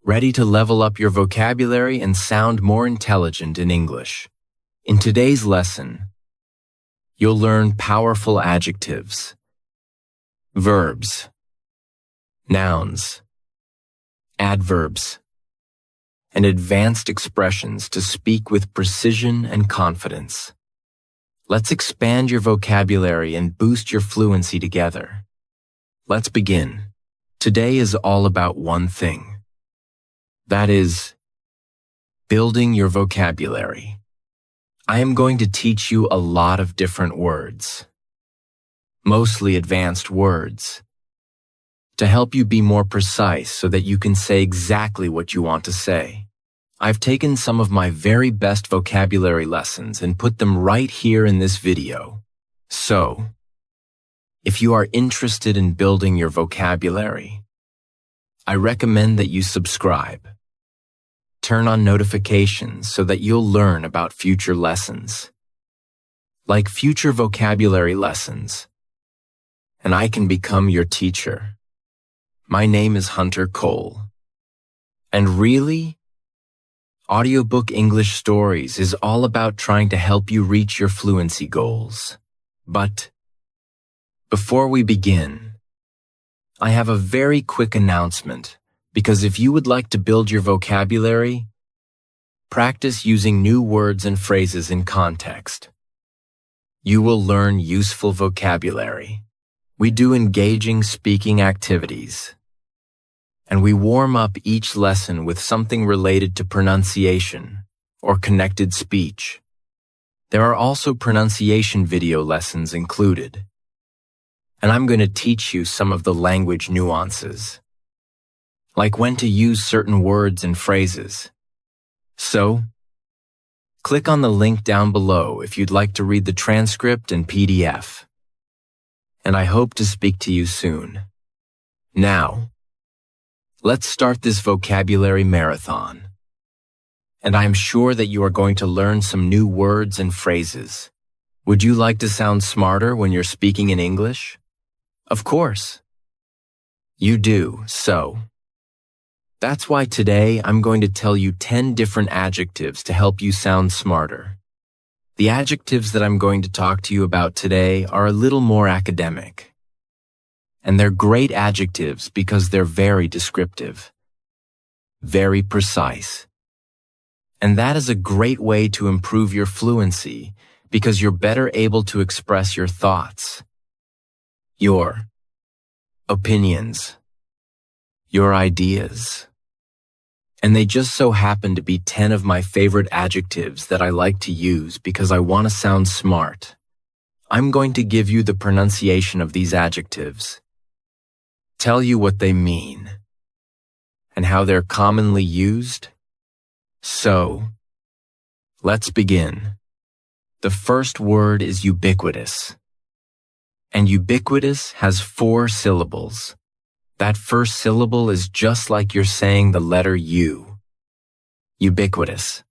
Ready to level up your vocabulary and sound more intelligent in English? In today's lesson, you'll learn powerful adjectives, verbs, nouns, adverbs, and advanced expressions to speak with precision and confidence. Let's expand your vocabulary and boost your fluency together. Let's begin. Today is all about one thing. That is, building your vocabulary. I am going to teach you a lot of different words, mostly advanced words, to help you be more precise so that you can say exactly what you want to say. I've taken some of my very best vocabulary lessons and put them right here in this video. So, if you are interested in building your vocabulary, I recommend that you subscribe. Turn on notifications so that you'll learn about future lessons, like future vocabulary lessons, and I can become your teacher. My name is Hunter Cole. And really, Audiobook English Stories is all about trying to help you reach your fluency goals. But before we begin, I have a very quick announcement, because if you would like to build your vocabulary, practice using new words and phrases in context. You will learn useful vocabulary. We do engaging speaking activities, and we warm up each lesson with something related to pronunciation or connected speech. There are also pronunciation video lessons included, and I'm going to teach you some of the language nuances, like when to use certain words and phrases. So, click on the link down below if you'd like to read the transcript and PDF. And I hope to speak to you soon. Now, let's start this vocabulary marathon. And I'm sure that you are going to learn some new words and phrases. Would you like to sound smarter when you're speaking in English? Of course. You do, so that's why today I'm going to tell you 10 different adjectives to help you sound smarter. The adjectives that I'm going to talk to you about today are a little more academic. And they're great adjectives because they're very descriptive, very precise. And that is a great way to improve your fluency because you're better able to express your thoughts, your opinions, your ideas. And they just so happen to be 10 of my favorite adjectives that I like to use because I want to sound smart. I'm going to give you the pronunciation of these adjectives, tell you what they mean, and how they're commonly used. So, let's begin. The first word is ubiquitous. And ubiquitous has 4 syllables. That first syllable is just like you're saying the letter U. Ubiquitous.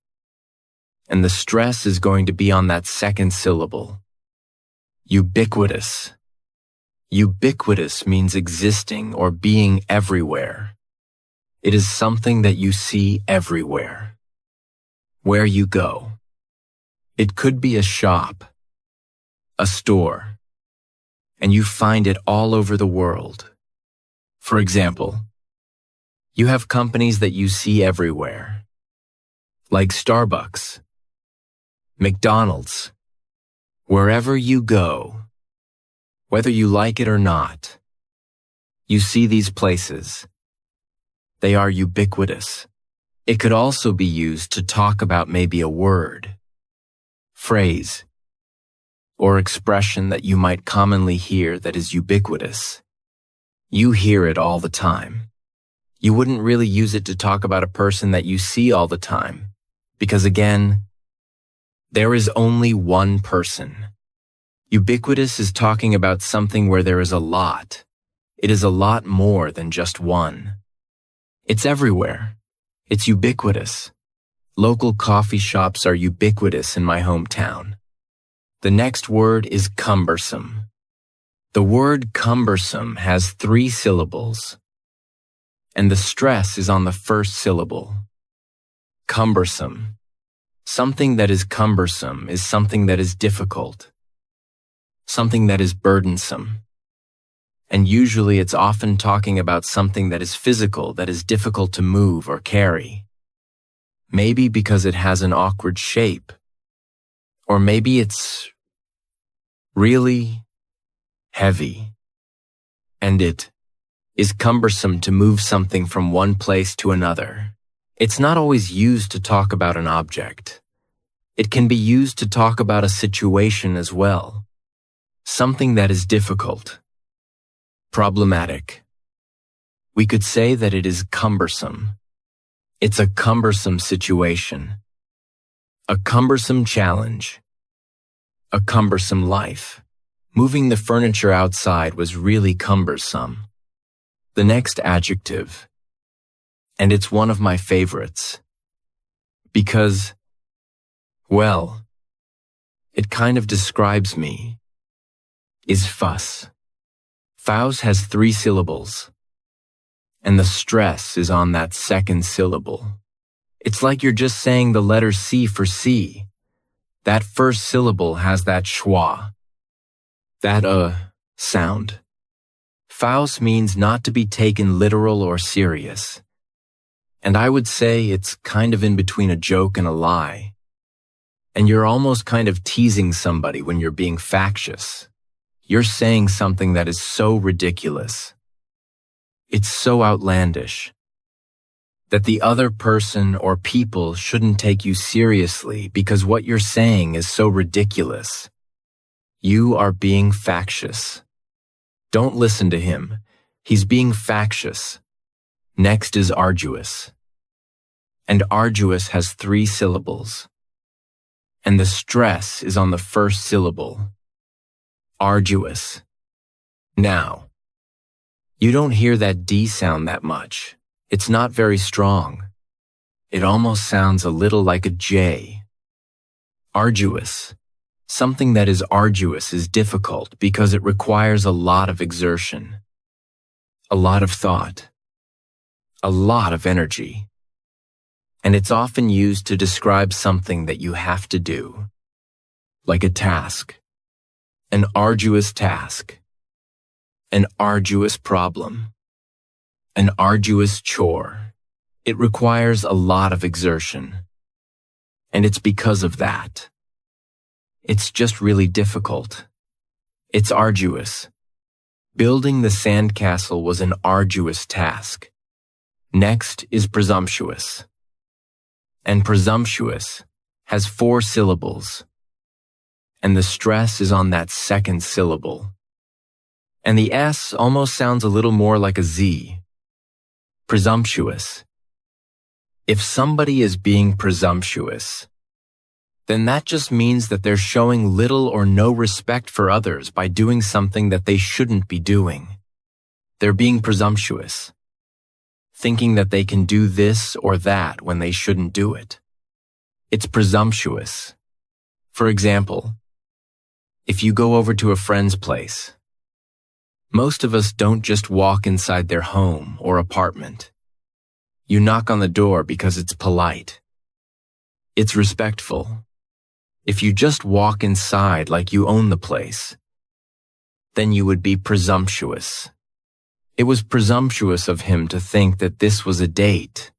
And the stress is going to be on that second syllable. Ubiquitous. Ubiquitous means existing or being everywhere. It is something that you see everywhere, where you go. It could be a shop, a store, and you find it all over the world. For example, you have companies that you see everywhere, like Starbucks, McDonald's. Wherever you go, whether you like it or not, you see these places. They are ubiquitous. It could also be used to talk about maybe a word, phrase, or expression that you might commonly hear that is ubiquitous. You hear it all the time. You wouldn't really use it to talk about a person that you see all the time, because again, there is only one person. Ubiquitous is talking about something where there is a lot. It is a lot more than just one. It's everywhere. It's ubiquitous. Local coffee shops are ubiquitous in my hometown. The next word is cumbersome. The word cumbersome has 3 syllables. and the stress is on the first syllable. Cumbersome. Something that is cumbersome is something that is difficult, something that is burdensome. And usually it's often talking about something that is physical, that is difficult to move or carry. Maybe because it has an awkward shape. Or maybe it's really heavy. And it is cumbersome to move something from one place to another. It's not always used to talk about an object. It can be used to talk about a situation as well. Something that is difficult. Problematic. We could say that it is cumbersome. It's a cumbersome situation. A cumbersome challenge. A cumbersome life. Moving the furniture outside was really cumbersome. The next adjective, and it's one of my favorites, because, well, it kind of describes me, is fuss. Faust has 3 syllables, and the stress is on that second syllable. It's like you're just saying the letter C for C. That first syllable has that schwa, that sound. Faust means not to be taken literal or serious. And I would say it's kind of in between a joke and a lie. And you're almost kind of teasing somebody when you're being factious. You're saying something that is so ridiculous. It's so outlandish that the other person or people shouldn't take you seriously because what you're saying is so ridiculous. You are being factious. Don't listen to him. He's being factious. Next is arduous. And arduous has 3 syllables. And the stress is on the first syllable. Arduous. Now, you don't hear that D sound that much. It's not very strong. It almost sounds a little like a J. Arduous. Something that is arduous is difficult because it requires a lot of exertion, a lot of thought, a lot of energy. And it's often used to describe something that you have to do, like a task, an arduous task, an arduous problem, an arduous chore. It requires a lot of exertion. And it's because of that. It's just really difficult. It's arduous. Building the sandcastle was an arduous task. Next is presumptuous. And presumptuous has 4 syllables. And the stress is on that second syllable. And the S almost sounds a little more like a Z. Presumptuous. If somebody is being presumptuous, then that just means that they're showing little or no respect for others by doing something that they shouldn't be doing. They're being presumptuous, thinking that they can do this or that when they shouldn't do it. It's presumptuous. For example, if you go over to a friend's place, most of us don't just walk inside their home or apartment. You knock on the door because it's polite. It's respectful. If you just walk inside like you own the place, then you would be presumptuous. It was presumptuous of him to think that this was a date.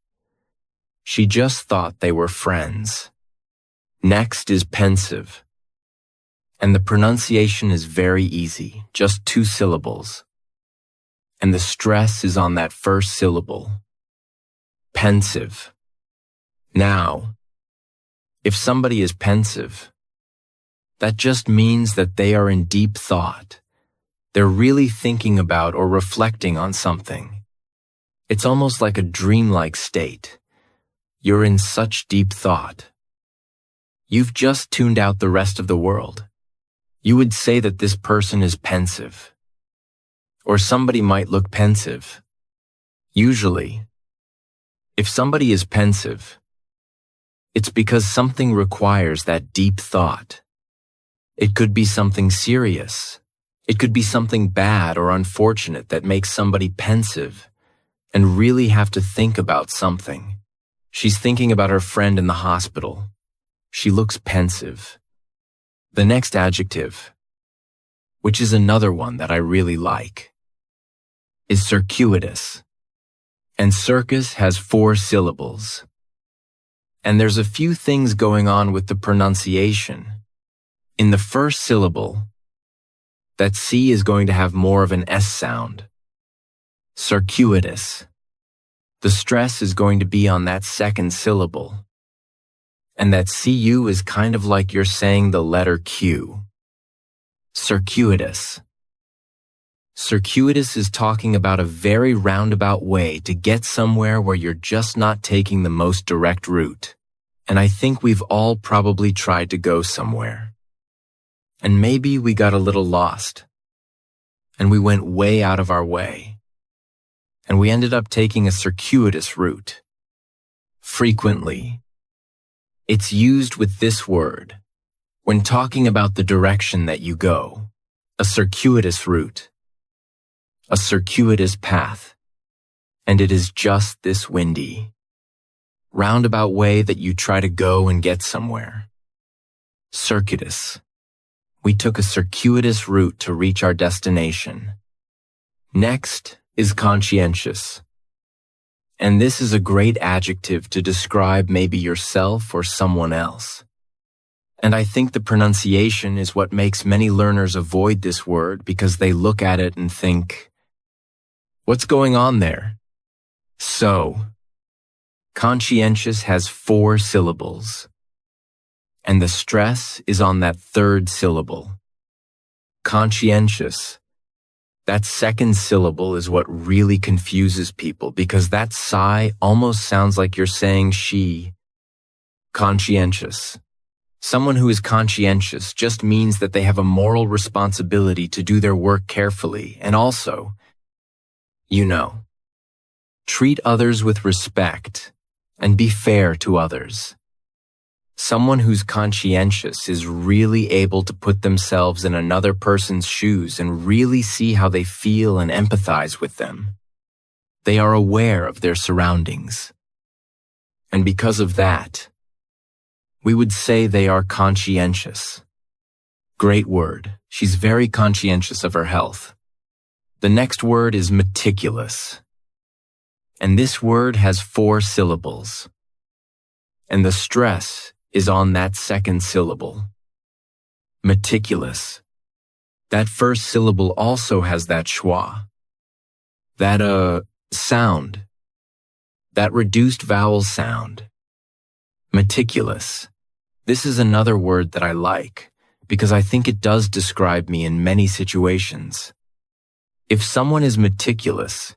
She just thought they were friends. Next is pensive. And the pronunciation is very easy, just 2 syllables. And the stress is on that first syllable. Pensive. Now, if somebody is pensive, that just means that they are in deep thought. They're really thinking about or reflecting on something. It's almost like a dreamlike state. You're in such deep thought. You've just tuned out the rest of the world. You would say that this person is pensive. Or somebody might look pensive. Usually, if somebody is pensive, it's because something requires that deep thought. It could be something serious. It could be something bad or unfortunate that makes somebody pensive. and really have to think about something. She's thinking about her friend in the hospital. She looks pensive. The next adjective, which is another one that I really like, is circuitous. And circus has 4 syllables. And there's a few things going on with the pronunciation. In the first syllable, that C is going to have more of an S sound. Circuitous. The stress is going to be on that second syllable. And that CU is kind of like you're saying the letter Q. Circuitous. Circuitous is talking about a very roundabout way to get somewhere where you're just not taking the most direct route. And I think we've all probably tried to go somewhere. And maybe we got a little lost. And we went way out of our way. And we ended up taking a circuitous route. Frequently, it's used with this word when talking about the direction that you go, a circuitous route, a circuitous path, and it is just this windy, roundabout way that you try to go and get somewhere. Circuitous. We took a circuitous route to reach our destination. Next is conscientious. And this is a great adjective to describe maybe yourself or someone else. And I think the pronunciation is what makes many learners avoid this word because they look at it and think, what's going on there? So, conscientious has 4 syllables. And the stress is on that third syllable. Conscientious. That second syllable is what really confuses people because that sigh almost sounds like you're saying she. Conscientious. Someone who is conscientious just means that they have a moral responsibility to do their work carefully and also, treat others with respect and be fair to others. Someone who's conscientious is really able to put themselves in another person's shoes and really see how they feel and empathize with them. They are aware of their surroundings. And because of that, we would say they are conscientious. Great word. She's very conscientious of her health. The next word is meticulous. And this word has 4 syllables. And the stress is on that second syllable. Meticulous. That first syllable also has that schwa. That, sound. That reduced vowel sound. Meticulous. This is another word that I like because I think it does describe me in many situations. If someone is meticulous,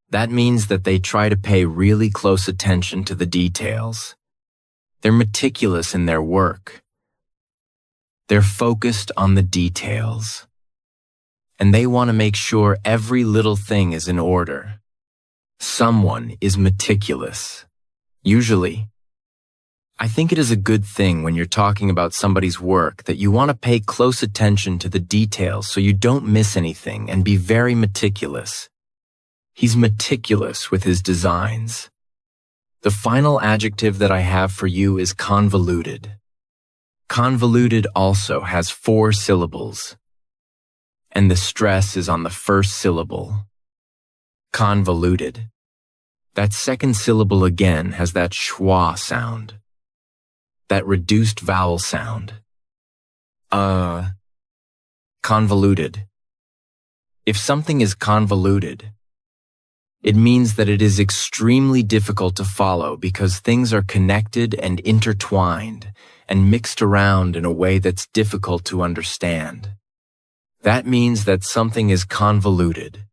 that means that they try to pay really close attention to the details. They're meticulous in their work. They're focused on the details. And they want to make sure every little thing is in order. Someone is meticulous. Usually, I think it is a good thing when you're talking about somebody's work that you want to pay close attention to the details so you don't miss anything and be very meticulous. He's meticulous with his designs. The final adjective that I have for you is convoluted. Convoluted also has 4 syllables, and the stress is on the first syllable. Convoluted. That second syllable again has that schwa sound, that reduced vowel sound. Convoluted. If something is convoluted, it means that it is extremely difficult to follow because things are connected and intertwined and mixed around in a way that's difficult to understand. That means that something is convoluted.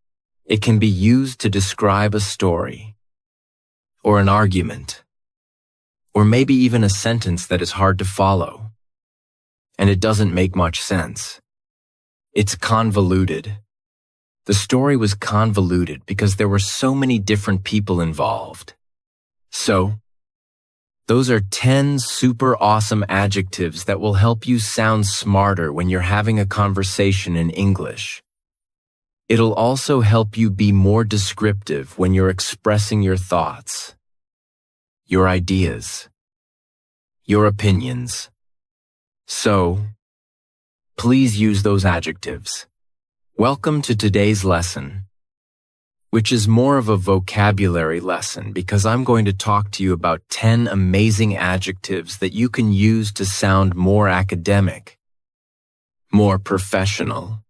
It can be used to describe a story, or an argument, or maybe even a sentence that is hard to follow, and it doesn't make much sense. It's convoluted. The story was convoluted because there were so many different people involved. So, those are 10 super awesome adjectives that will help you sound smarter when you're having a conversation in English. It'll also help you be more descriptive when you're expressing your thoughts, your ideas, your opinions. So, please use those adjectives. Welcome to today's lesson, which is more of a vocabulary lesson because I'm going to talk to you about 10 amazing adjectives that you can use to sound more academic, more professional,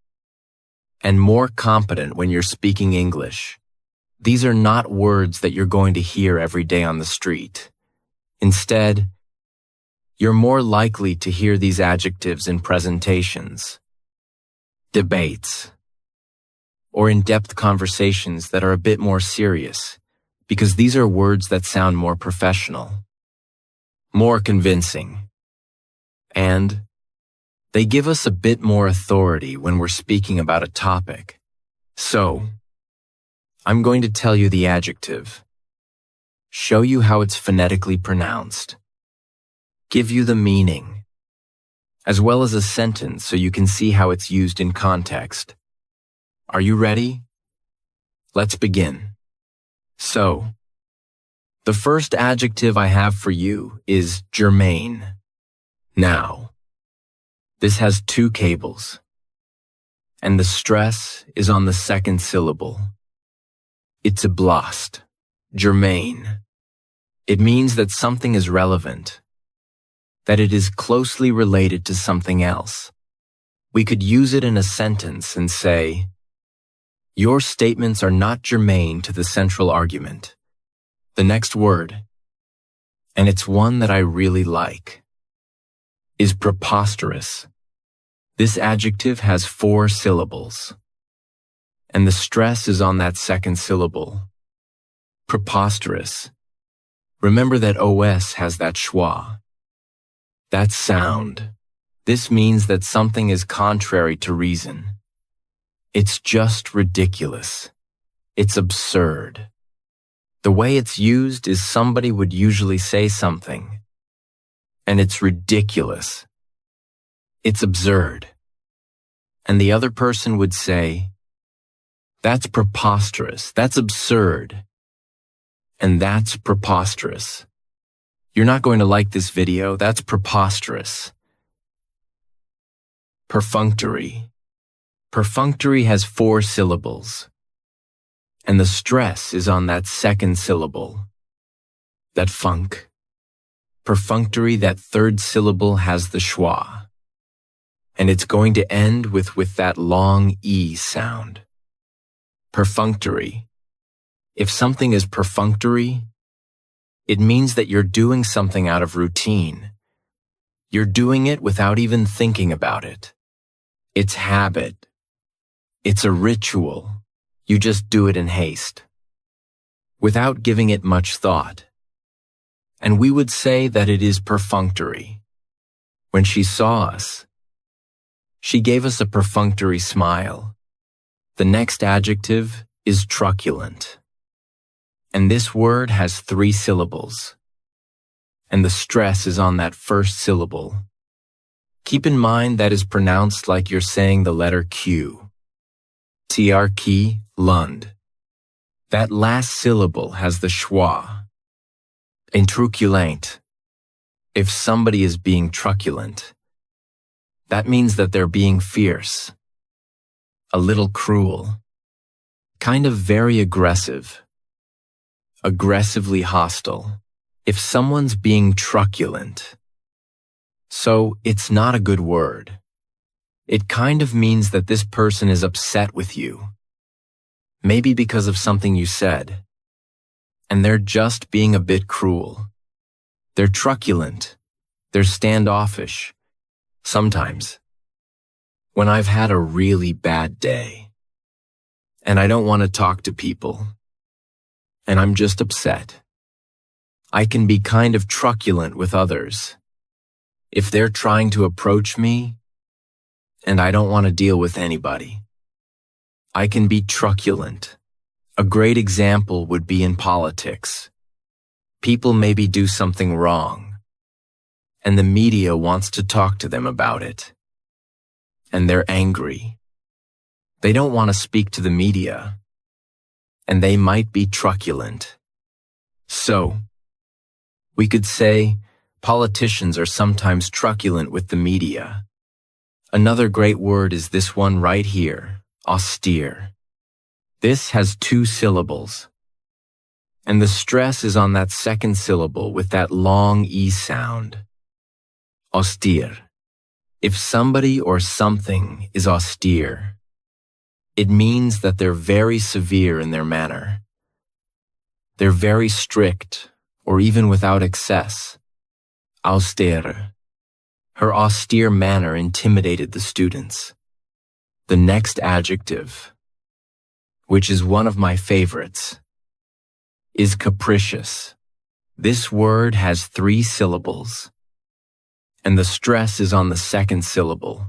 and more competent when you're speaking English. These are not words that you're going to hear every day on the street. Instead, you're more likely to hear these adjectives in presentations, debates, or in-depth conversations that are a bit more serious, because these are words that sound more professional, more convincing, and they give us a bit more authority when we're speaking about a topic. So, I'm going to tell you the adjective, show you how it's phonetically pronounced, give you the meaning, as well as a sentence so you can see how it's used in context. Are you ready? Let's begin. So, the first adjective I have for you is germane. Now, this has 2 cables, and the stress is on the second syllable. It's a blast, germane. It means that something is relevant, that it is closely related to something else. We could use it in a sentence and say, your statements are not germane to the central argument. The next word, and it's one that I really like, is preposterous. This adjective has 4 syllables, and the stress is on that second syllable. Preposterous. Remember that OS has that schwa, that sound. This means that something is contrary to reason. It's just ridiculous. It's absurd. The way it's used is somebody would usually say something, and it's ridiculous. It's absurd. And the other person would say, that's preposterous, that's absurd, and that's preposterous. You're not going to like this video, that's preposterous. Perfunctory. Perfunctory has 4 syllables, and the stress is on that second syllable, that funk. Perfunctory, that third syllable has the schwa, and it's going to end with that long E sound. Perfunctory. If something is perfunctory, it means that you're doing something out of routine. You're doing it without even thinking about it. It's habit. It's a ritual. You just do it in haste, without giving it much thought. And we would say that it is perfunctory. When she saw us, she gave us a perfunctory smile. The next adjective is truculent. And this word has 3 syllables, and the stress is on that first syllable. Keep in mind that is pronounced like you're saying the letter Q. Trk, lund. That last syllable has the schwa. Intruculent. If somebody is being truculent, that means that they're being fierce, a little cruel, kind of very aggressive, aggressively hostile. If someone's being truculent, so it's not a good word. It kind of means that this person is upset with you, maybe because of something you said, and they're just being a bit cruel. They're truculent. They're standoffish. Sometimes, when I've had a really bad day, and I don't want to talk to people, and I'm just upset, I can be kind of truculent with others. If they're trying to approach me, and I don't want to deal with anybody, I can be truculent. A great example would be in politics. People maybe do something wrong, and the media wants to talk to them about it, and they're angry. They don't want to speak to the media, and they might be truculent. So, we could say, politicians are sometimes truculent with the media. Another great word is this one right here, austere. This has 2 syllables, and the stress is on that second syllable with that long E sound. Austere. If somebody or something is austere, it means that they're very severe in their manner. They're very strict, or even without excess. Austere. Her austere manner intimidated the students. The next adjective, which is one of my favorites, is capricious. This word has 3 syllables, and the stress is on the second syllable.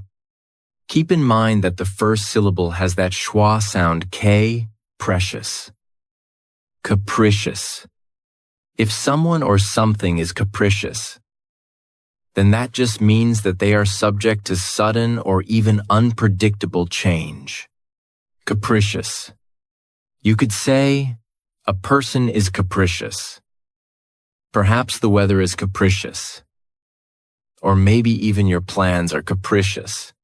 Keep in mind that the first syllable has that schwa sound K, precious. Capricious. If someone or something is capricious, then that just means that they are subject to sudden or even unpredictable change. Capricious. You could say, a person is capricious. Perhaps the weather is capricious. Or maybe even your plans are capricious.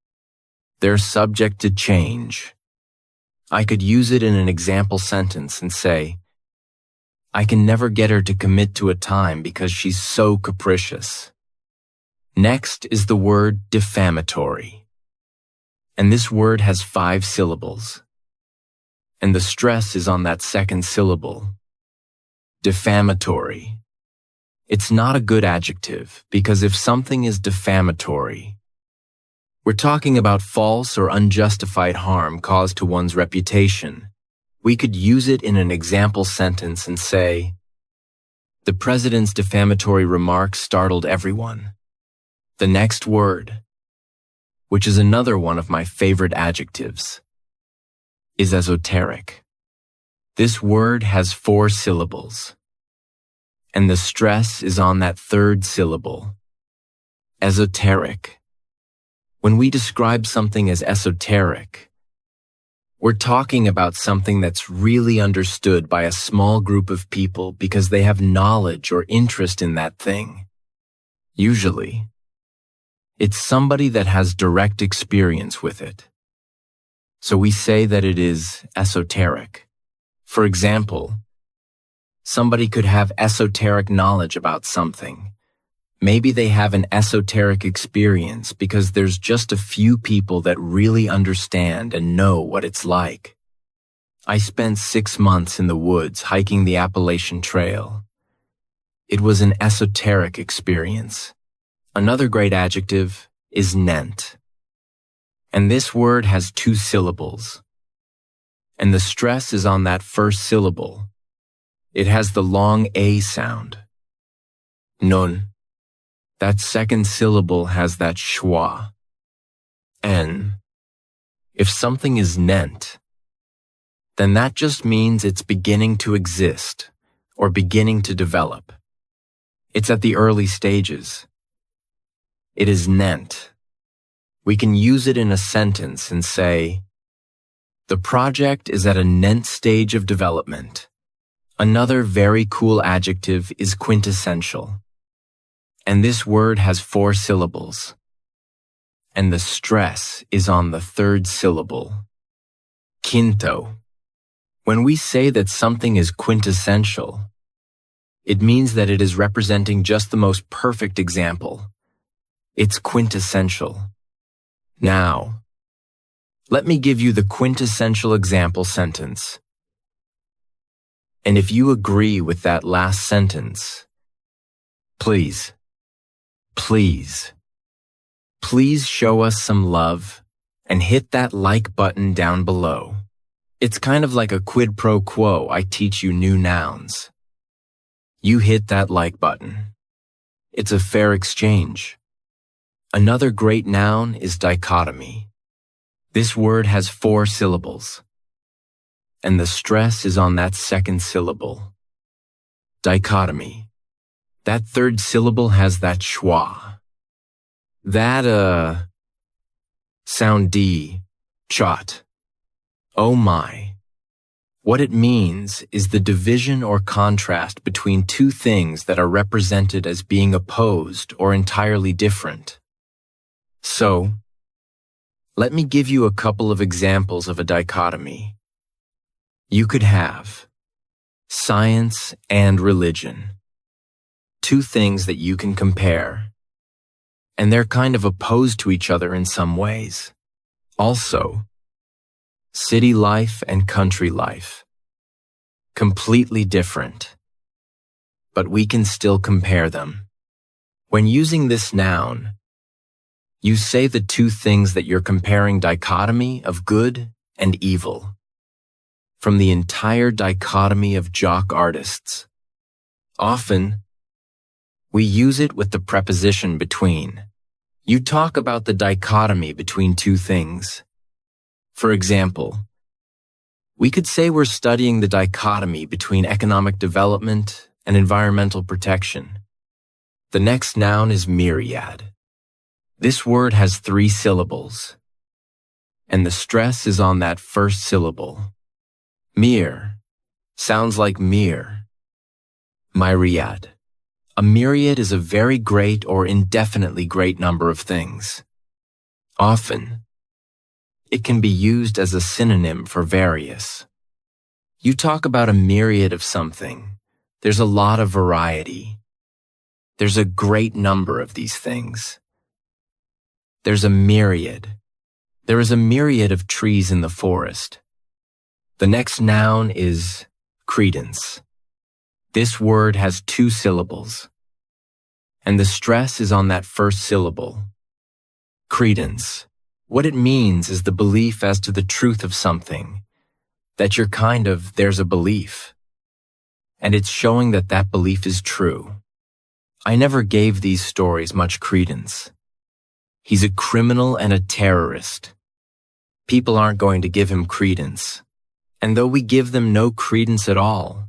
They're subject to change. I could use it in an example sentence and say, I can never get her to commit to a time because she's so capricious. Next is the word defamatory. And this word has 5 syllables. And the stress is on that second syllable. Defamatory. It's not a good adjective because if something is defamatory, we're talking about false or unjustified harm caused to one's reputation. We could use it in an example sentence and say, the president's defamatory remarks startled everyone. The next word, which is another one of my favorite adjectives, is esoteric. This word has 4 syllables, and the stress is on that third syllable. Esoteric. When we describe something as esoteric, we're talking about something that's really understood by a small group of people because they have knowledge or interest in that thing. Usually, it's somebody that has direct experience with it. So we say that it is esoteric. For example, somebody could have esoteric knowledge about something. Maybe they have an esoteric experience because there's just a few people that really understand and know what it's like. I spent 6 months in the woods hiking the Appalachian Trail. It was an esoteric experience. Another great adjective is nent. And this word has 2 syllables. And the stress is on that first syllable. It has the long A sound. Nun. That second syllable has that schwa. N. If something is nent, then that just means it's beginning to exist or beginning to develop. It's at the early stages. It is nent. We can use it in a sentence and say, the project is at a nent stage of development. Another very cool adjective is quintessential. And this word has 4 syllables. And the stress is on the third syllable. Quinto. When we say that something is quintessential, it means that it is representing just the most perfect example. It's quintessential. Now, let me give you the quintessential example sentence. And if you agree with that last sentence, please show us some love and hit that like button down below. It's kind of like a quid pro quo. I teach you new nouns. You hit that like button. It's a fair exchange. Another great noun is dichotomy. This word has 4 syllables, and the stress is on that second syllable. Dichotomy. That third syllable has that schwa. That, sound D, chot. Oh my. What it means is the division or contrast between two things that are represented as being opposed or entirely different. So, let me give you a couple of examples of a dichotomy. You could have science and religion. Two things that you can compare. And they're kind of opposed to each other in some ways. Also, city life and country life. Completely different. But we can still compare them. When using this noun, you say the two things that you're comparing dichotomy of good and evil. From the entire dichotomy of jock artists. Often, we use it with the preposition between. You talk about the dichotomy between two things. For example, we could say we're studying the dichotomy between economic development and environmental protection. The next noun is myriad. This word has 3 syllables, and the stress is on that first syllable. Mere sounds like mere. Myriad. A myriad is a very great or indefinitely great number of things. Often, it can be used as a synonym for various. You talk about a myriad of something. There's a lot of variety. There's a great number of these things. There's a myriad. There is a myriad of trees in the forest. The next noun is credence. This word has 2 syllables, and the stress is on that first syllable. Credence. What it means is the belief as to the truth of something, that there's a belief, and it's showing that that belief is true. I never gave these stories much credence. He's a criminal and a terrorist. People aren't going to give him credence, and though we give them no credence at all.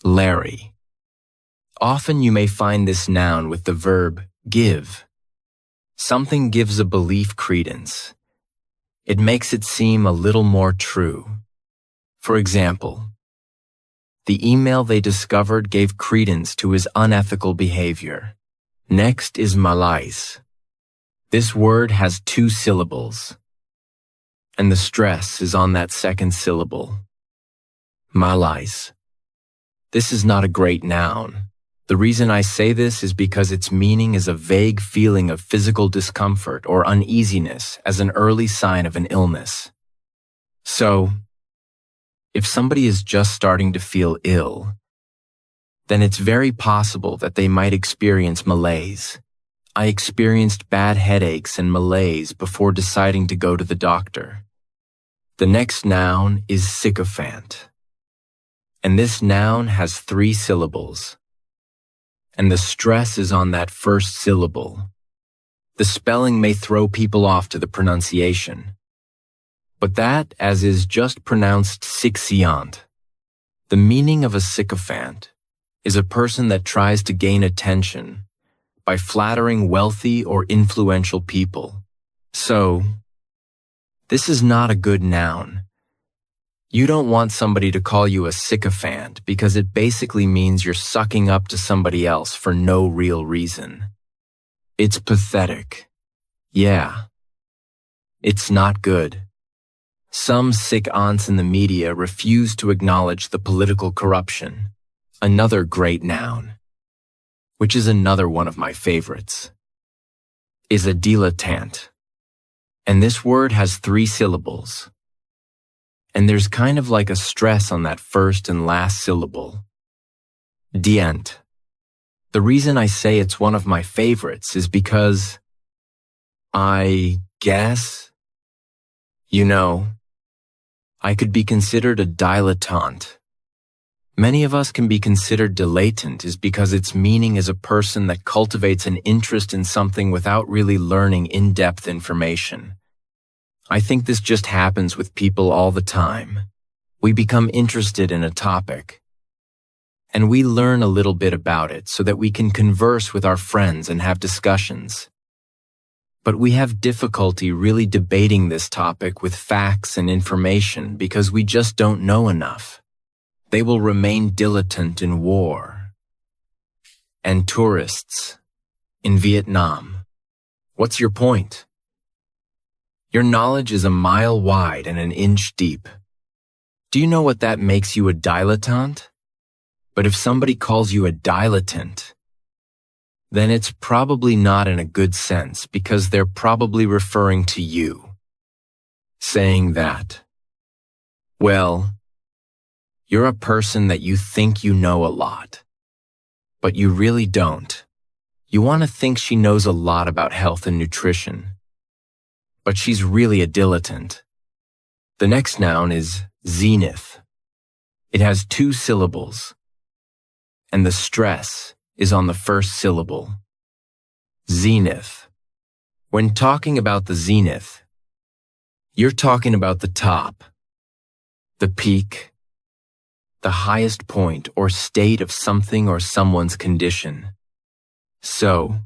Larry. Often you may find this noun with the verb give. Something gives a belief credence. It makes it seem a little more true. For example, the email they discovered gave credence to his unethical behavior. Next is malice. This word has 2 syllables, and the stress is on that second syllable. Malice. This is not a great noun. The reason I say this is because its meaning is a vague feeling of physical discomfort or uneasiness as an early sign of an illness. So, if somebody is just starting to feel ill, then it's very possible that they might experience malaise. I experienced bad headaches and malaise before deciding to go to the doctor. The next noun is sycophant. And this noun has 3 syllables. And the stress is on that first syllable. The spelling may throw people off to the pronunciation. But that, as is just pronounced sycophant. The meaning of a sycophant is a person that tries to gain attention by flattering wealthy or influential people. So, this is not a good noun. You don't want somebody to call you a sycophant because it basically means you're sucking up to somebody else for no real reason. It's pathetic. Yeah. It's not good. Some sick aunts in the media refuse to acknowledge the political corruption. Another great noun, which is another one of my favorites, is a dilettante. And this word has 3 syllables. And there's kind of like a stress on that first and last syllable. Dient. The reason I say it's one of my favorites is because I guess, I could be considered a dilettante. Many of us can be considered dilettant is because its meaning is a person that cultivates an interest in something without really learning in-depth information. I think this just happens with people all the time. We become interested in a topic, and we learn a little bit about it so that we can converse with our friends and have discussions. But we have difficulty really debating this topic with facts and information because we just don't know enough. They will remain dilettante in war. And tourists in Vietnam. What's your point? Your knowledge is a mile wide and an inch deep. Do you know what that makes you a dilettante? But if somebody calls you a dilettante, then it's probably not in a good sense because they're probably referring to you, saying that, well, you're a person that you think you know a lot, but you really don't. You want to think she knows a lot about health and nutrition, but she's really a dilettante. The next noun is zenith. It has 2 syllables, and the stress is on the first syllable. Zenith. When talking about the zenith, you're talking about the top, the peak, the highest point or state of something or someone's condition. So,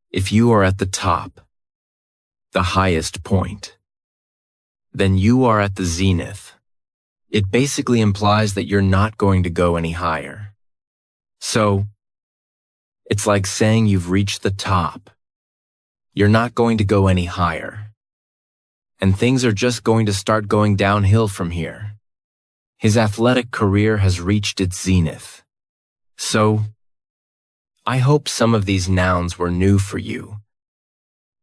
if you are at the top, the highest point, then you are at the zenith. It basically implies that you're not going to go any higher. So, it's like saying you've reached the top. You're not going to go any higher. And things are just going to start going downhill from here. His athletic career has reached its zenith. So, I hope some of these nouns were new for you.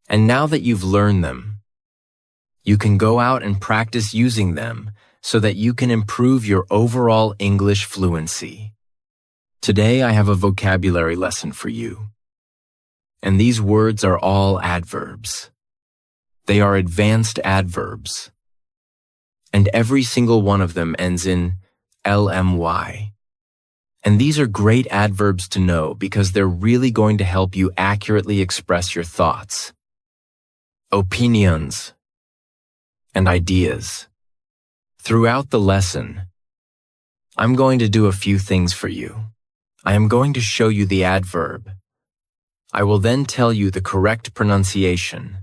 And now that you've learned them, you can go out and practice using them so that you can improve your overall English fluency. Today I have a vocabulary lesson for you. And these words are all adverbs. They are advanced adverbs. And every single one of them ends in LMY. And these are great adverbs to know because they're really going to help you accurately express your thoughts, opinions, and ideas. Throughout the lesson, I'm going to do a few things for you. I am going to show you the adverb. I will then tell you the correct pronunciation.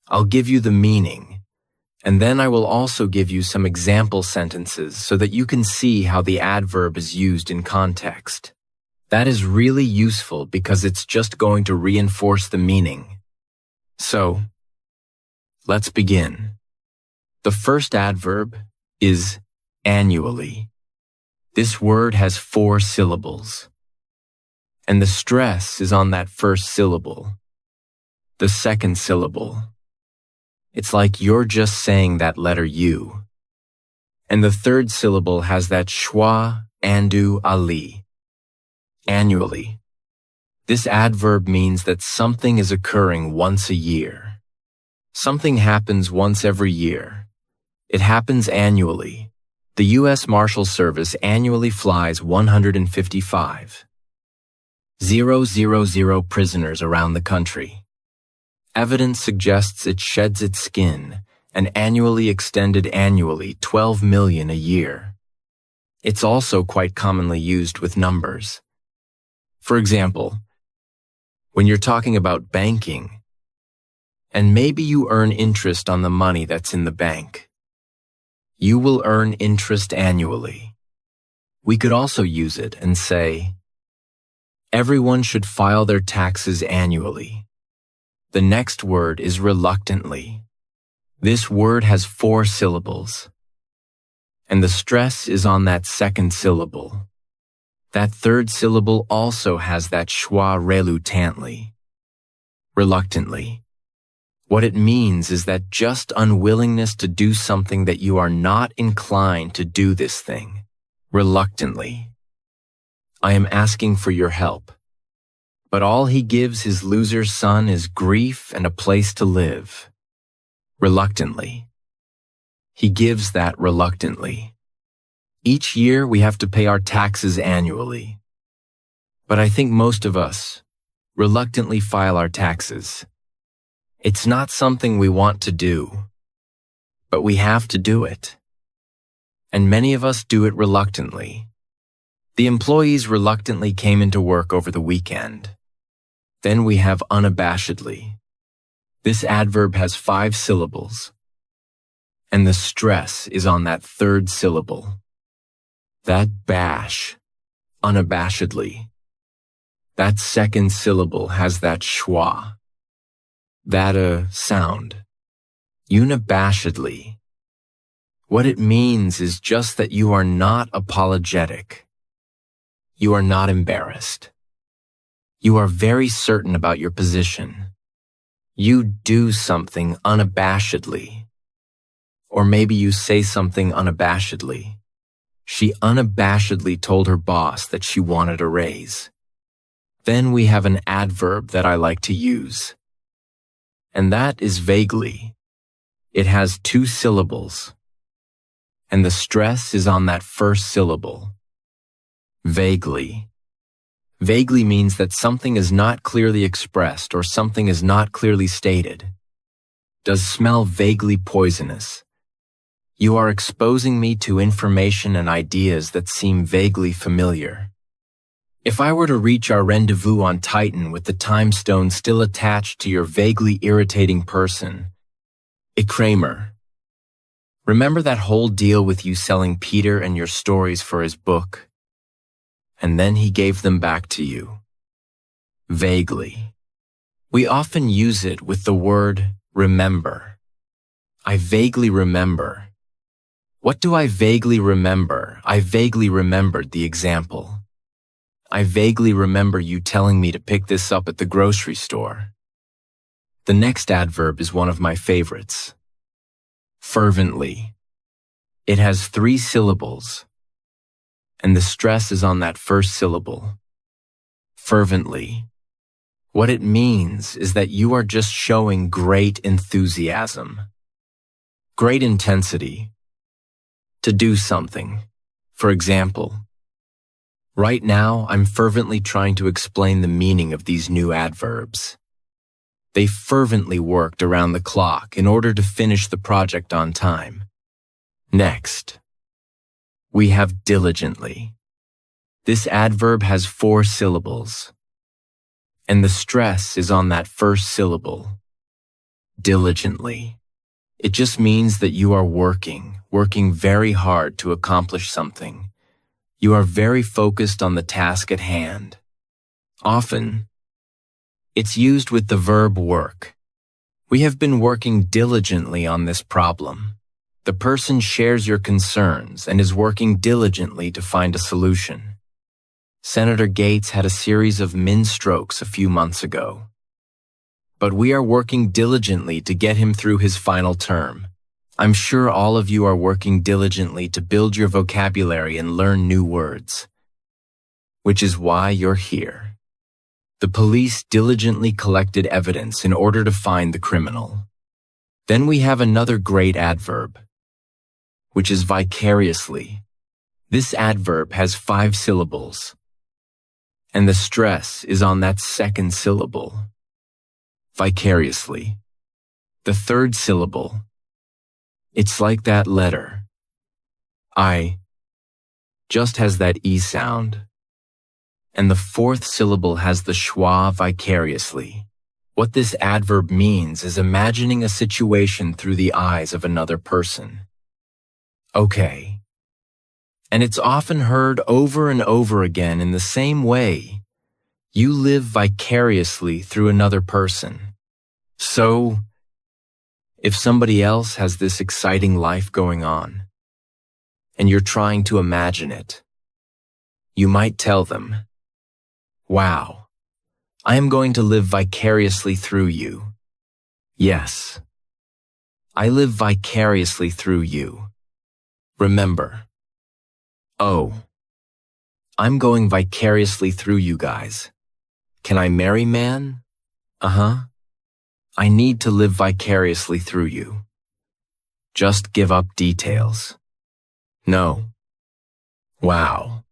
I'll give you the meaning, and then I will also give you some example sentences so that you can see how the adverb is used in context. That is really useful because it's just going to reinforce the meaning. So, let's begin. The first adverb is annually. This word has 4 syllables, and the stress is on that first syllable, the second syllable. It's like you're just saying that letter U. And the third syllable has that schwa, andu, ali. Annually. This adverb means that something is occurring once a year. Something happens once every year. It happens annually. The U.S. Marshal Service annually flies 155,000 prisoners around the country. Evidence suggests it sheds its skin, and annually extended annually 12 million a year. It's also quite commonly used with numbers. For example, when you're talking about banking, and maybe you earn interest on the money that's in the bank. You will earn interest annually. We could also use it and say, everyone should file their taxes annually. The next word is reluctantly. This word has 4 syllables, and the stress is on that second syllable. That third syllable also has that schwa reluctantly. Reluctantly. What it means is that just unwillingness to do something that you are not inclined to do this thing. Reluctantly. I am asking for your help. But all he gives his loser son is grief and a place to live. Reluctantly. He gives that reluctantly. Each year we have to pay our taxes annually. But I think most of us reluctantly file our taxes. It's not something we want to do, but we have to do it. And many of us do it reluctantly. The employees reluctantly came into work over the weekend. Then we have unabashedly. This adverb has 5 syllables, and the stress is on that third syllable. That bash, unabashedly. That second syllable has that schwa. That sound, unabashedly. What it means is just that you are not apologetic. You are not embarrassed. You are very certain about your position. You do something unabashedly. Or maybe you say something unabashedly. She unabashedly told her boss that she wanted a raise. Then we have an adverb that I like to use. And that is vaguely. It has 2 syllables. And the stress is on that first syllable. Vaguely. Vaguely means that something is not clearly expressed or something is not clearly stated. Does smell vaguely poisonous. You are exposing me to information and ideas that seem vaguely familiar. If I were to reach our rendezvous on Titan with the time stone still attached to your vaguely irritating person, Kramer. Remember that whole deal with you selling Peter and your stories for his book? And then he gave them back to you. Vaguely. We often use it with the word remember. I vaguely remember. What do I vaguely remember? I vaguely remembered the example. I vaguely remember you telling me to pick this up at the grocery store. The next adverb is one of my favorites. Fervently. It has 3 syllables, and the stress is on that first syllable. Fervently. What it means is that you are just showing great enthusiasm, great intensity, to do something. For example, right now I'm fervently trying to explain the meaning of these new adverbs. They fervently worked around the clock in order to finish the project on time. Next, we have diligently. This adverb has 4 syllables, and the stress is on that first syllable. Diligently. It just means that you are working very hard to accomplish something. You are very focused on the task at hand. Often, it's used with the verb work. We have been working diligently on this problem. The person shares your concerns and is working diligently to find a solution. Senator Gates had a series of min-strokes a few months ago. But we are working diligently to get him through his final term. I'm sure all of you are working diligently to build your vocabulary and learn new words. Which is why you're here. The police diligently collected evidence in order to find the criminal. Then we have another great adverb, which is vicariously. This adverb has 5 syllables, and the stress is on that second syllable. Vicariously. The third syllable. It's like that letter. I just has that E sound. And the 4th syllable has the schwa vicariously. What this adverb means is imagining a situation through the eyes of another person. Okay. And it's often heard over and over again in the same way. You live vicariously through another person. So, if somebody else has this exciting life going on, and you're trying to imagine it, you might tell them, "Wow, I am going to live vicariously through you. Yes, I live vicariously through you. Remember, oh, I'm going vicariously through you guys. Can I marry, man? Uh-huh. I need to live vicariously through you. Just give up details. No. Wow.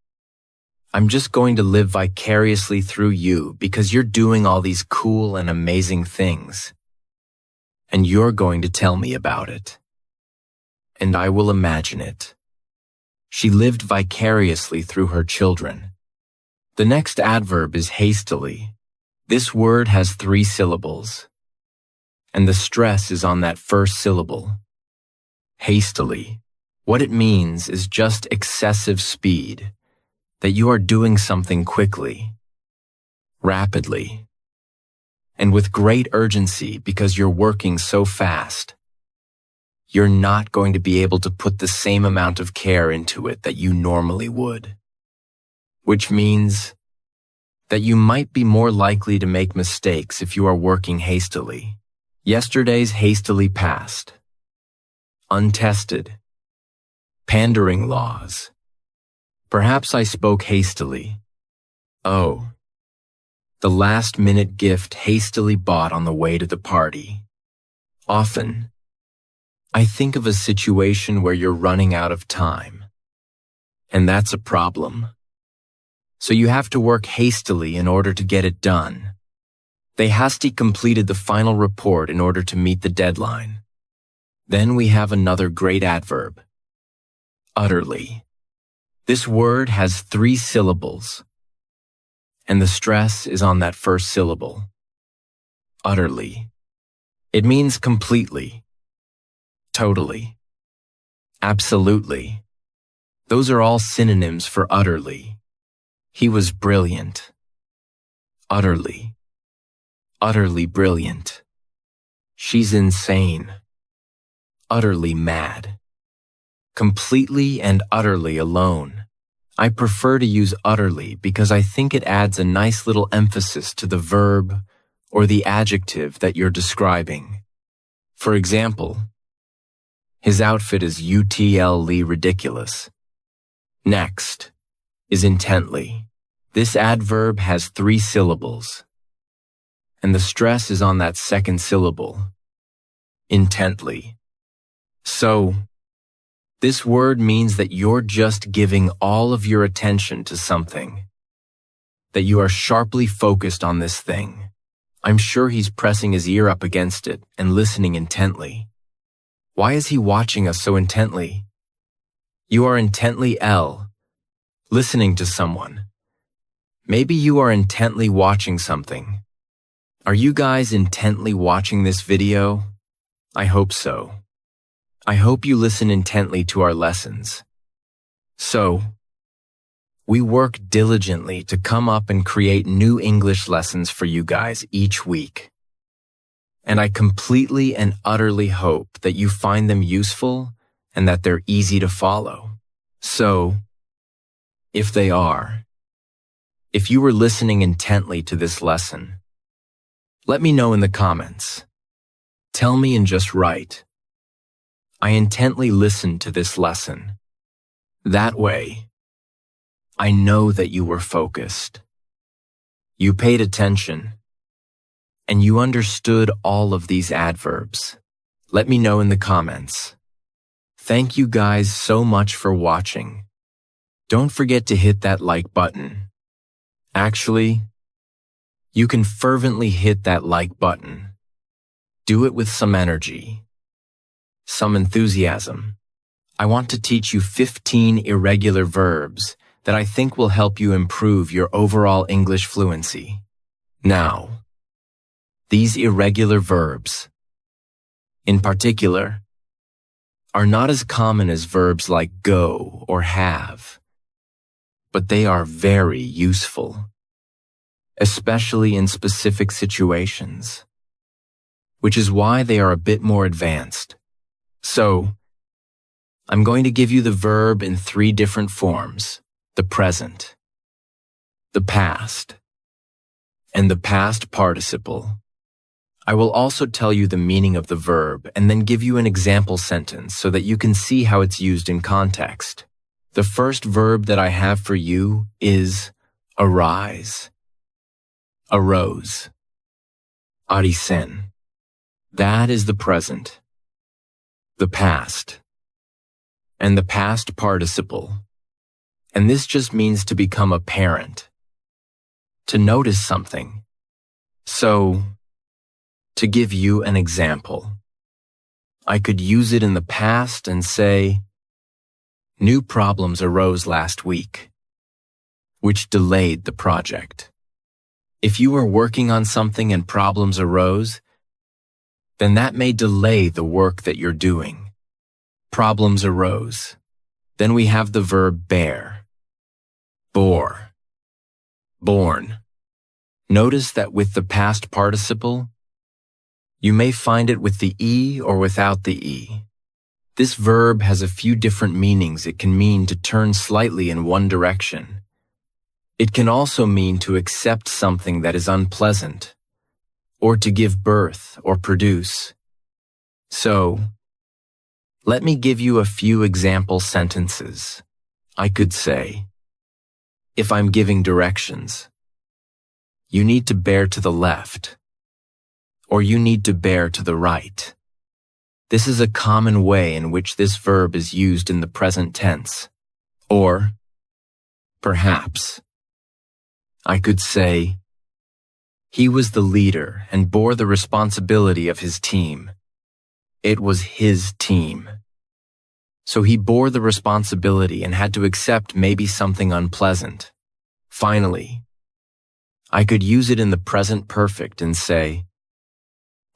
I'm just going to live vicariously through you because you're doing all these cool and amazing things. And you're going to tell me about it. And I will imagine it." She lived vicariously through her children. The next adverb is hastily. This word has 3 syllables, and the stress is on that first syllable. Hastily. What it means is just excessive speed, that you are doing something quickly, rapidly, and with great urgency because you're working so fast. You're not going to be able to put the same amount of care into it that you normally would, which means that you might be more likely to make mistakes if you are working hastily. Yesterday's hastily passed. Untested. Pandering laws. Perhaps I spoke hastily. Oh. The last-minute gift hastily bought on the way to the party. Often, I think of a situation where you're running out of time. And that's a problem. So you have to work hastily in order to get it done. They hastily completed the final report in order to meet the deadline. Then we have another great adverb. Utterly. This word has 3 syllables, and the stress is on that first syllable. Utterly. It means completely, totally, absolutely. Those are all synonyms for utterly. He was brilliant. Utterly. Utterly brilliant. She's insane. Utterly mad. Completely and utterly alone. I prefer to use utterly because I think it adds a nice little emphasis to the verb or the adjective that you're describing. For example, his outfit is utterly ridiculous. Next is intently. This adverb has 3 syllables, and the stress is on that second syllable. Intently. So, this word means that you're just giving all of your attention to something, that you are sharply focused on this thing. I'm sure he's pressing his ear up against it and listening intently. Why is he watching us so intently? You are intently listening to someone. Maybe you are intently watching something. Are you guys intently watching this video? I hope so. I hope you listen intently to our lessons. So, we work diligently to come up and create new English lessons for you guys each week. And I completely and utterly hope that you find them useful and that they're easy to follow. So, if they are, if you were listening intently to this lesson, let me know in the comments. Tell me and just write, I intently listened to this lesson. That way, I know that you were focused. You paid attention, and you understood all of these adverbs. Let me know in the comments. Thank you guys so much for watching. Don't forget to hit that like button. Actually, you can fervently hit that like button. Do it with some energy. Some enthusiasm. I want to teach you 15 irregular verbs that I think will help you improve your overall English fluency. Now, these irregular verbs, in particular, are not as common as verbs like go or have, but they are very useful, especially in specific situations, which is why they are a bit more advanced. So, I'm going to give you the verb in 3 different forms: the present, the past, and the past participle. I will also tell you the meaning of the verb and then give you an example sentence so that you can see how it's used in context. The first verb that I have for you is arise, arose, arisen. That is the present, the past, and the past participle. And this just means to become apparent, to notice something. So, to give you an example, I could use it in the past and say, new problems arose last week, which delayed the project. If you were working on something and problems arose, then that may delay the work that you're doing. Problems arose. Then we have the verb bear. Bore. Born. Notice that with the past participle, you may find it with the E or without the E. This verb has a few different meanings. It can mean to turn slightly in one direction. It can also mean to accept something that is unpleasant, or to give birth or produce. So, let me give you a few example sentences. I could say, if I'm giving directions, you need to bear to the left, or you need to bear to the right. This is a common way in which this verb is used in the present tense. Or, perhaps, I could say, he was the leader and bore the responsibility of his team. It was his team. So he bore the responsibility and had to accept maybe something unpleasant. Finally, I could use it in the present perfect and say,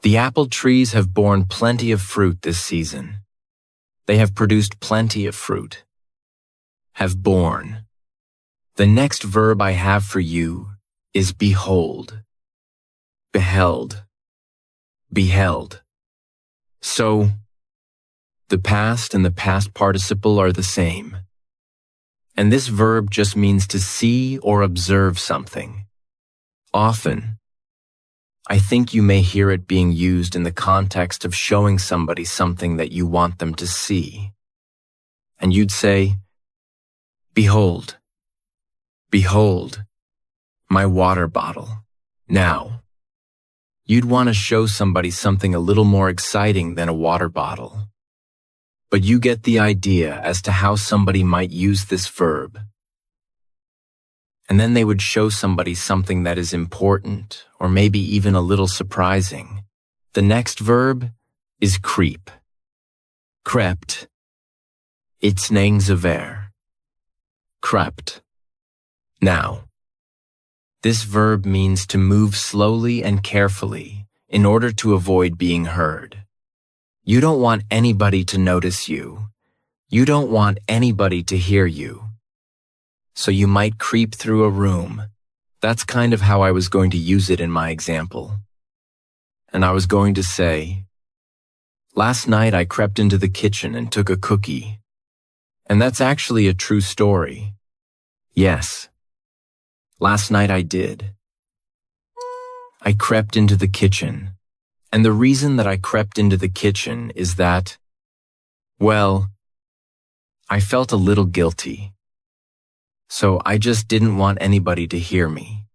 the apple trees have borne plenty of fruit this season. They have produced plenty of fruit. Have borne. The next verb I have for you is behold. Beheld. Beheld. So, the past and the past participle are the same. And this verb just means to see or observe something. Often, I think you may hear it being used in the context of showing somebody something that you want them to see. And you'd say, behold, behold, my water bottle. Now, you'd want to show somebody something a little more exciting than a water bottle. But you get the idea as to how somebody might use this verb. And then they would show somebody something that is important, or maybe even a little surprising. The next verb is creep. Crept. It's nangsevere. Crept. Now, this verb means to move slowly and carefully in order to avoid being heard. You don't want anybody to notice you. You don't want anybody to hear you. So you might creep through a room. That's kind of how I was going to use it in my example. And I was going to say, last night I crept into the kitchen and took a cookie. And that's actually a true story. Yes. Last night I did. I crept into the kitchen. And the reason that I crept into the kitchen is that, well, I felt a little guilty. So I just didn't want anybody to hear me.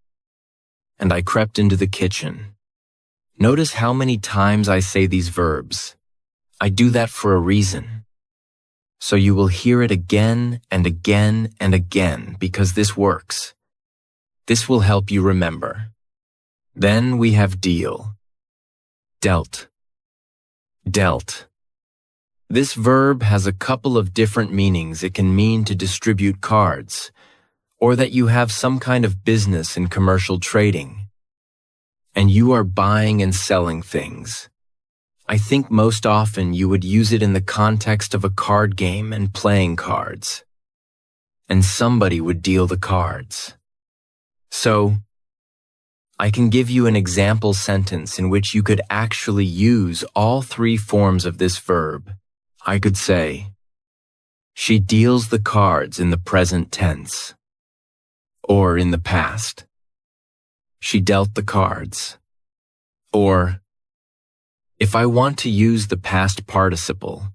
And I crept into the kitchen. Notice how many times I say these verbs. I do that for a reason. So you will hear it again and again and again because this works. This will help you remember. Then we have deal. Dealt. Dealt. This verb has a couple of different meanings. It can mean to distribute cards, or that you have some kind of business in commercial trading, and you are buying and selling things. I think most often you would use it in the context of a card game and playing cards, and somebody would deal the cards. So, I can give you an example sentence in which you could actually use all three forms of this verb. I could say, she deals the cards in the present tense. Or in the past. She dealt the cards. Or, if I want to use the past participle,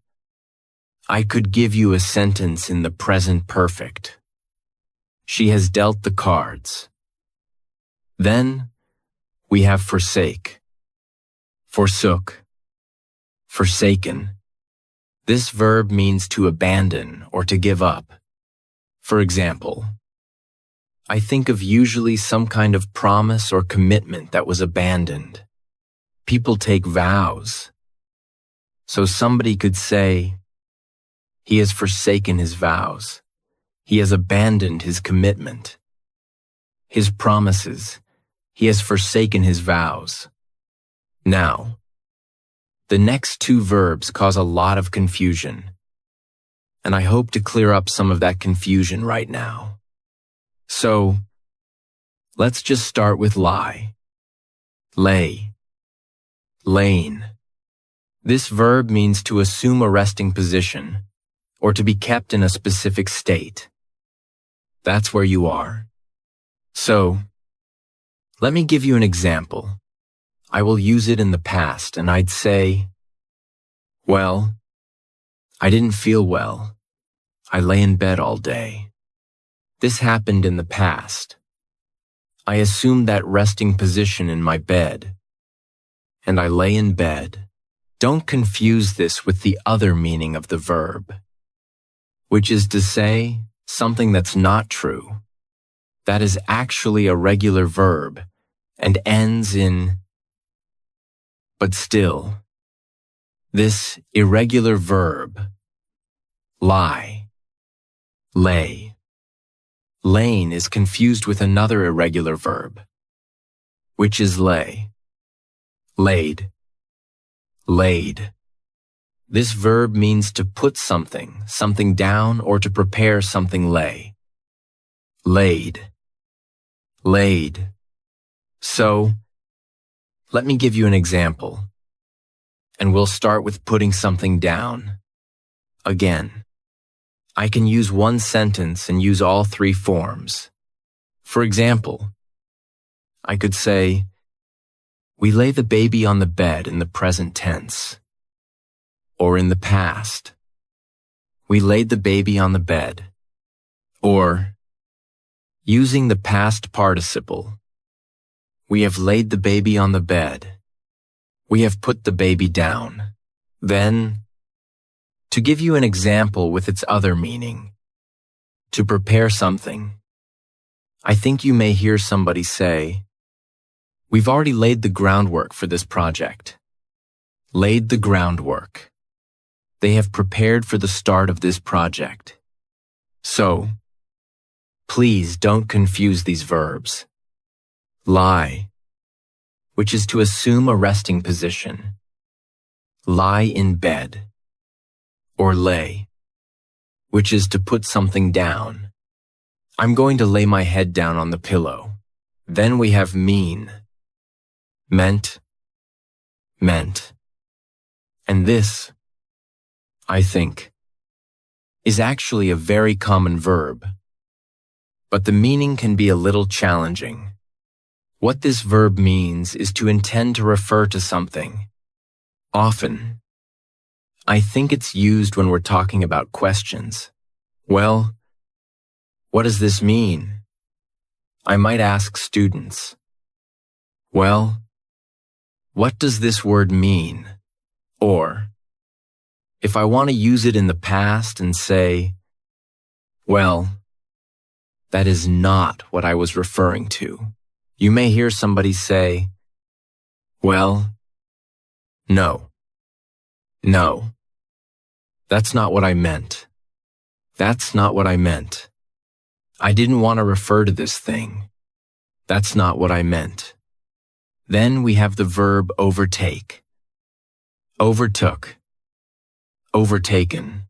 I could give you a sentence in the present perfect. She has dealt the cards. Then, we have forsake. Forsook. Forsaken. This verb means to abandon or to give up. For example, I think of usually some kind of promise or commitment that was abandoned. People take vows. So somebody could say, he has forsaken his vows. He has abandoned his commitment. His promises. He has forsaken his vows. Now, The next two verbs cause a lot of confusion, and I hope to clear up some of that confusion right now. So, let's just start with lie. Lay. Lain. This verb means to assume a resting position, or to be kept in a specific state. That's where you are. So, let me give you an example. I will use it in the past, and I'd say, well, I didn't feel well. I lay in bed all day. This happened in the past. I assumed that resting position in my bed, and I lay in bed. Don't confuse this with the other meaning of the verb, which is to say something that's not true. That is actually a regular verb and ends in but still. This irregular verb, lie, lay, lain, is confused with another irregular verb, which is lay, laid, laid. This verb means to put something down, or to prepare something lay. Laid, laid. So, let me give you an example, and we'll start with putting something down. Again, I can use one sentence and use all three forms. For example, I could say, we lay the baby on the bed in the present tense. Or in the past, we laid the baby on the bed. Or, using the past participle, we have laid the baby on the bed. We have put the baby down. Then, to give you an example with its other meaning, to prepare something, I think you may hear somebody say, we've already laid the groundwork for this project. Laid the groundwork. They have prepared for the start of this project. So, please don't confuse these verbs. Lie, which is to assume a resting position. Lie in bed. Or lay, which is to put something down. I'm going to lay my head down on the pillow. Then we have mean. Meant. Meant. And this, I think, is actually a very common verb. But the meaning can be a little challenging. What this verb means is to intend to refer to something. Often, I think it's used when we're talking about questions. Well, what does this mean? I might ask students. Well, what does this word mean? Or, if I want to use it in the past and say, well, that is not what I was referring to. You may hear somebody say, well, no, that's not what I meant. That's not what I meant. I didn't want to refer to this thing. That's not what I meant. Then we have the verb overtake. Overtook. Overtaken.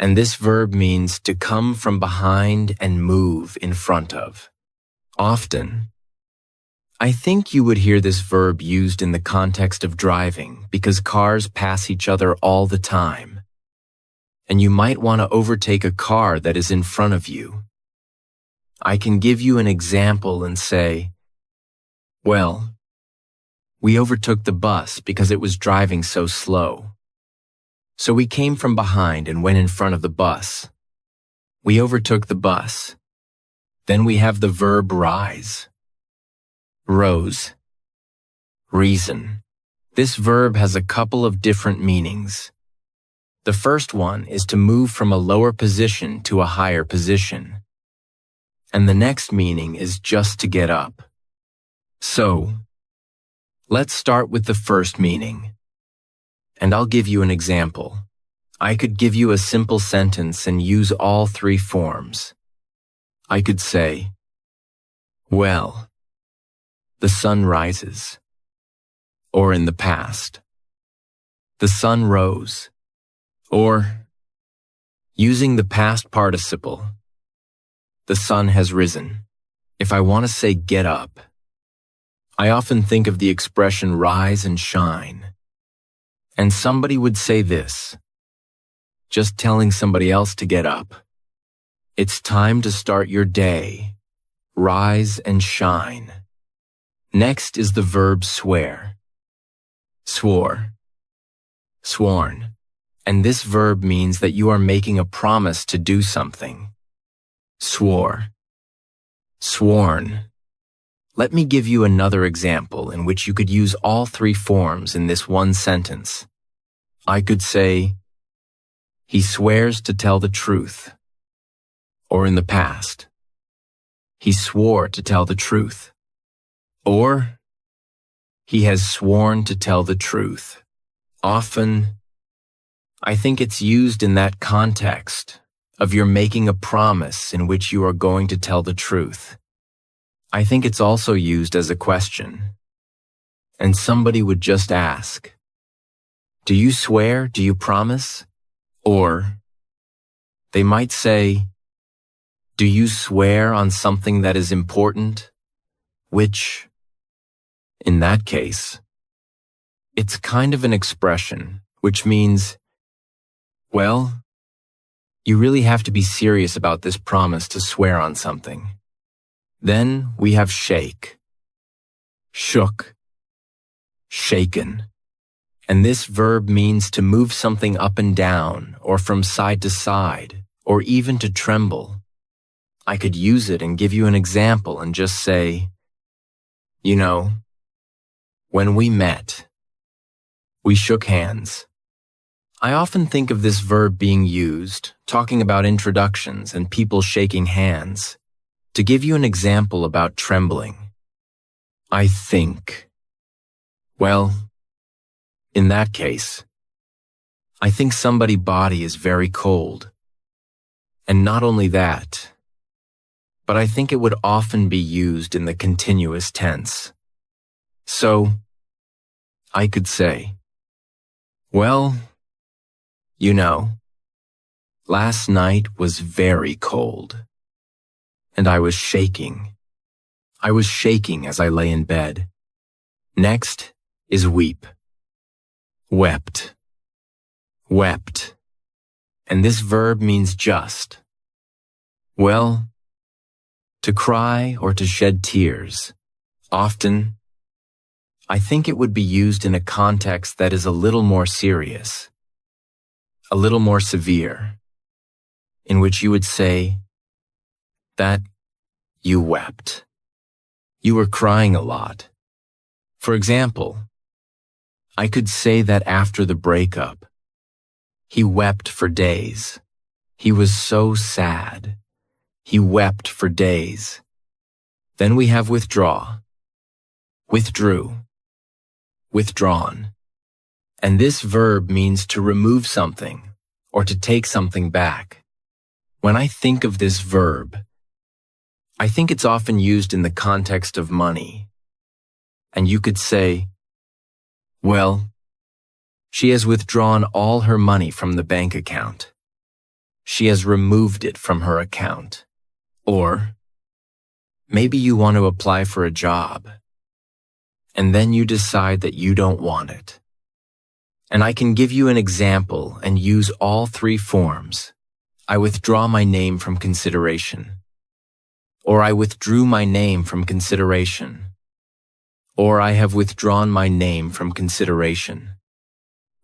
And this verb means to come from behind and move in front of. Often, I think you would hear this verb used in the context of driving because cars pass each other all the time. And you might want to overtake a car that is in front of you. I can give you an example and say, well, we overtook the bus because it was driving so slow. So we came from behind and went in front of the bus. We overtook the bus. Then we have the verb rise. Rose. Reason. This verb has a couple of different meanings. The first one is to move from a lower position to a higher position. And the next meaning is just to get up. So, let's start with the first meaning. And I'll give you an example. I could give you a simple sentence and use all three forms. I could say, well, the sun rises. Or in the past, The sun rose. Or, using the past participle, the sun has risen. If I want to say get up, I often think of the expression rise and shine. And somebody would say this, just telling somebody else to get up. It's time to start your day. Rise and shine. Next is the verb swear. Swore. Sworn. And this verb means that you are making a promise to do something. Swore. Sworn. Let me give you another example in which you could use all three forms in this one sentence. I could say, he swears to tell the truth. Or in the past, he swore to tell the truth. Or, he has sworn to tell the truth. Often, I think it's used in that context of you're making a promise in which you are going to tell the truth. I think it's also used as a question. And somebody would just ask, do you swear? Do you promise? Or, they might say, do you swear on something that is important? Which, in that case, it's kind of an expression, which means, well, you really have to be serious about this promise to swear on something. Then we have shake, shook, shaken. And this verb means to move something up and down, or from side to side, or even to tremble. I could use it and give you an example and just say, you know, when we met, we shook hands. I often think of this verb being used, talking about introductions and people shaking hands. To give you an example about trembling, I think, well, in that case, I think somebody's body is very cold. And not only that, but I think it would often be used in the continuous tense. So, I could say, well, you know, last night was very cold. And I was shaking. I was shaking as I lay in bed. Next is weep. Wept. Wept. And this verb means just. Well, to cry or to shed tears. Often, I think it would be used in a context that is a little more serious, a little more severe, in which you would say that you wept. You were crying a lot. For example, I could say that after the breakup, he wept for days. He was so sad. He wept for days. Then we have withdraw, withdrew, withdrawn. And this verb means to remove something or to take something back. When I think of this verb, I think it's often used in the context of money. And you could say, well, she has withdrawn all her money from the bank account. She has removed it from her account. Or, maybe you want to apply for a job, and then you decide that you don't want it. And I can give you an example and use all three forms. I withdraw my name from consideration. Or I withdrew my name from consideration. Or I have withdrawn my name from consideration.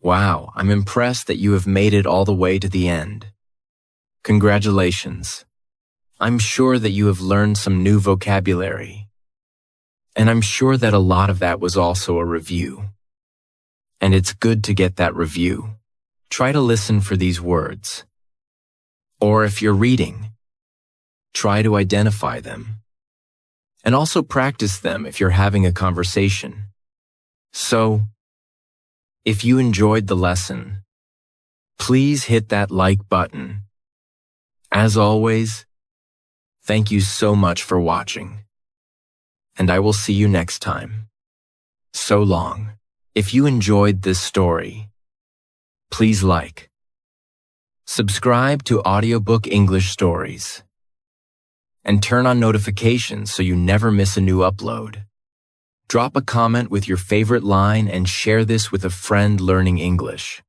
Wow, I'm impressed that you have made it all the way to the end. Congratulations. I'm sure that you have learned some new vocabulary. And I'm sure that a lot of that was also a review. And it's good to get that review. Try to listen for these words. Or if you're reading, try to identify them. And also practice them if you're having a conversation. So, if you enjoyed the lesson, please hit that like button. As always, thank you so much for watching. And I will see you next time. So long. If you enjoyed this story, Please like. Subscribe to Audiobook English Stories. And turn on notifications so you never miss a new upload. Drop a comment with your favorite line and share this with a friend learning English.